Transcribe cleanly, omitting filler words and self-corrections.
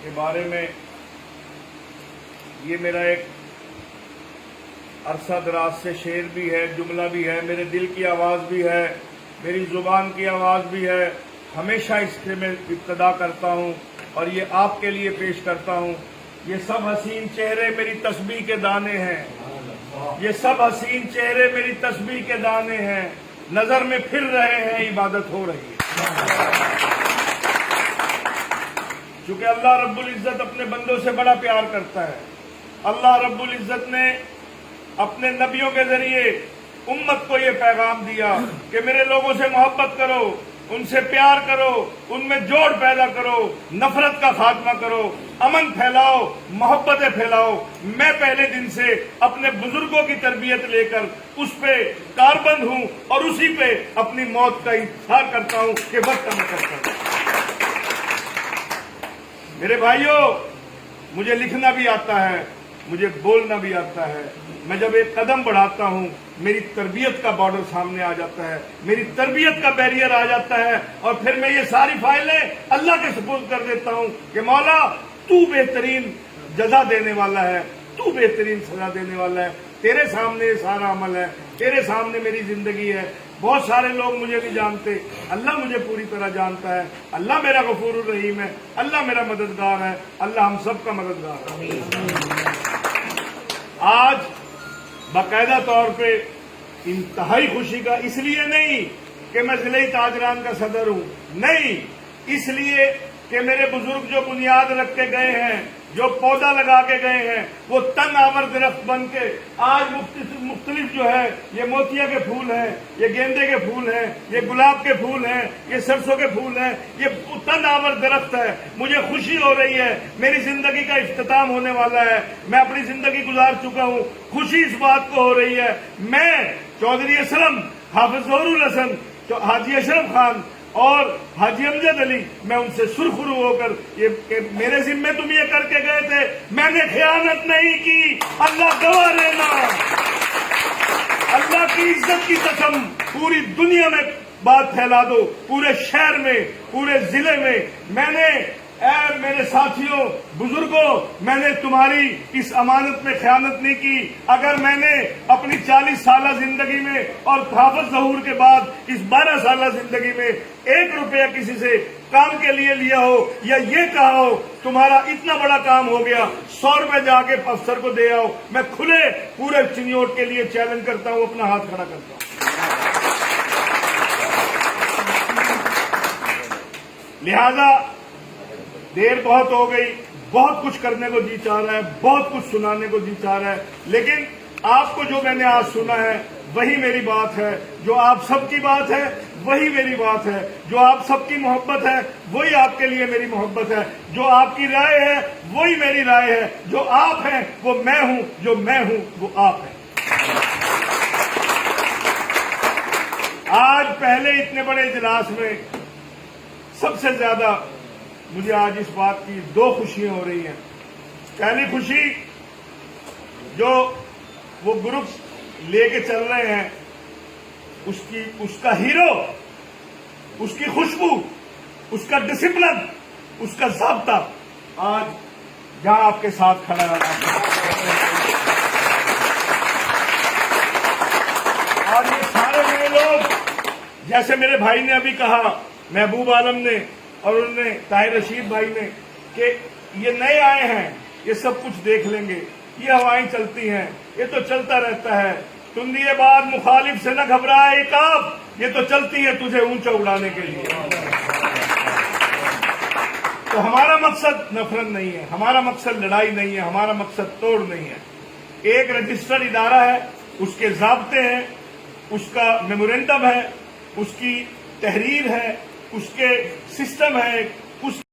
के बारे में ये मेरा एक अरसा दराज से शेर भी है, जुमला भी है, मेरे दिल की आवाज़ भी है, मेरी ज़ुबान की आवाज़ भी है। हमेशा इससे मैं इब्तिदा करता हूँ और ये आपके लिए पेश करता हूँ। ये सब हसीन चेहरे मेरी तस्बीह के दाने हैं, ये सब हसीन चेहरे मेरी तस्बीह के दाने हैं, नजर में फिर रहे हैं, इबादत हो रही है। चूंकि अल्लाह रब्बुल इज्जत अपने बंदों से बड़ा प्यार करता है। अल्लाह रब्बुल इज्जत ने अपने नबियों के जरिए उम्मत को ये पैगाम दिया कि मेरे लोगों से मोहब्बत करो, उनसे प्यार करो, उनमें जोड़ पैदा करो, नफरत का खात्मा करो, अमन फैलाओ, मोहब्बतें फैलाओ। मैं पहले दिन से अपने बुजुर्गों की तरबियत लेकर उस पे कारबंद हूं और उसी पे अपनी मौत का इंतजार करता हूं कि वक्त मैं करता हूं। मेरे भाइयों, मुझे लिखना भी आता है, मुझे बोलना भी आता है। मैं जब एक कदम बढ़ाता हूं, मेरी तरबियत का बॉर्डर सामने आ जाता है, मेरी तरबियत का बैरियर आ जाता है और फिर मैं ये सारी फाइलें अल्लाह के सुपुर्द कर देता हूं कि मौला तू बेहतरीन जजा देने वाला है, तू बेहतरीन सजा देने वाला है। तेरे सामने ये सारा अमल है, तेरे सामने मेरी जिंदगी है। बहुत सारे लोग मुझे नहीं जानते, अल्लाह मुझे पूरी तरह जानता है। अल्लाह मेरा गफूरुर रहीम है, अल्लाह मेरा मददगार है, अल्लाह हम सब का मददगार है। आज बाकायदा तौर पे इंतहाई खुशी का इसलिए नहीं कि मैं जिले ताजरान का सदर हूं, नहीं, इसलिए कि मेरे बुजुर्ग जो बुनियाद रख के गए हैं, जो पौधा लगा के गए हैं, वो तंग आवर दरख्त बन के आज मुख्तलिफ जो है, ये मोतिया के फूल हैं, ये गेंदे के फूल हैं, ये गुलाब के फूल हैं, ये सरसों के फूल हैं, ये तंग आवर दरख्त है। मुझे खुशी हो रही है, मेरी जिंदगी का इख्तिताम होने वाला है, मैं अपनी जिंदगी गुजार चुका हूँ। खुशी इस बात को हो रही है, मैं चौधरी असलम, हाफिज ज़हुरुल हसन, हाजी अशरफ खान और हाजी अमजद अली, मैं उनसे सुरखरू होकर ये मेरे जिम्मे तुम ये करके गए थे, मैंने खयानत नहीं की, अल्लाह गवाह रहना। अल्लाह की इज्जत की कसम, पूरी दुनिया में बात फैला दो, पूरे शहर में, पूरे जिले में, मैंने मेरे साथियों, बुजुर्गों, मैंने तुम्हारी इस अमानत में खयानत नहीं की। अगर मैंने अपनी 40 साल जिंदगी में और हाफिज ज़हूर के बाद इस 12 साल जिंदगी में 1 रुपया किसी से काम के लिए लिया हो या ये कहा हो तुम्हारा इतना बड़ा काम हो गया, 100 रुपए जाके अफसर को दे आओ, मैं खुले पूरे चिन्योट के लिए चैलेंज करता हूं, अपना हाथ खड़ा करता हूं। लिहाजा देर बहुत हो गई, बहुत कुछ करने को जी चाह रहा है, बहुत कुछ सुनाने को जी चाह रहा है, लेकिन आपको जो मैंने आज सुना है वही मेरी बात है, जो आप सबकी बात है वही मेरी बात है, जो आप सबकी मोहब्बत है वही आपके लिए मेरी मोहब्बत है, जो आपकी राय है वही मेरी राय है, जो आप हैं वो मैं हूं, जो मैं हूं वो आप हैं। आज पहले इतने बड़े इजलास में सबसे ज्यादा मुझे आज इस बात की 2 खुशियां हो रही हैं। पहली खुशी, जो वो ग्रुप लेके चल रहे हैं, उसका हीरो, उसकी खुशबू, उसका डिसिप्लिन, उसका ज़ाब्ता आज जहां आपके साथ खड़ा है। और ये सारे नए लोग, जैसे मेरे भाई ने अभी कहा, महबूब आलम ने और उन्होंने ताहिर रशीद भाई ने, कि ये नए आए हैं, ये सब कुछ देख लेंगे, ये हवाएं चलती हैं, ये तो चलता रहता है, तुम दिए बाद मुखालिफ से न घबराए इकाब, ये तो चलती है तुझे ऊंचा उड़ाने के लिए। तो हमारा मकसद नफरत नहीं है, हमारा मकसद लड़ाई नहीं है, हमारा मकसद तोड़ नहीं है। एक रजिस्टर्ड इदारा है, उसके ज़ाब्ते हैं, उसका मेमोरेंडम है, उसकी तहरीर है, उसके सिस्टम है, उस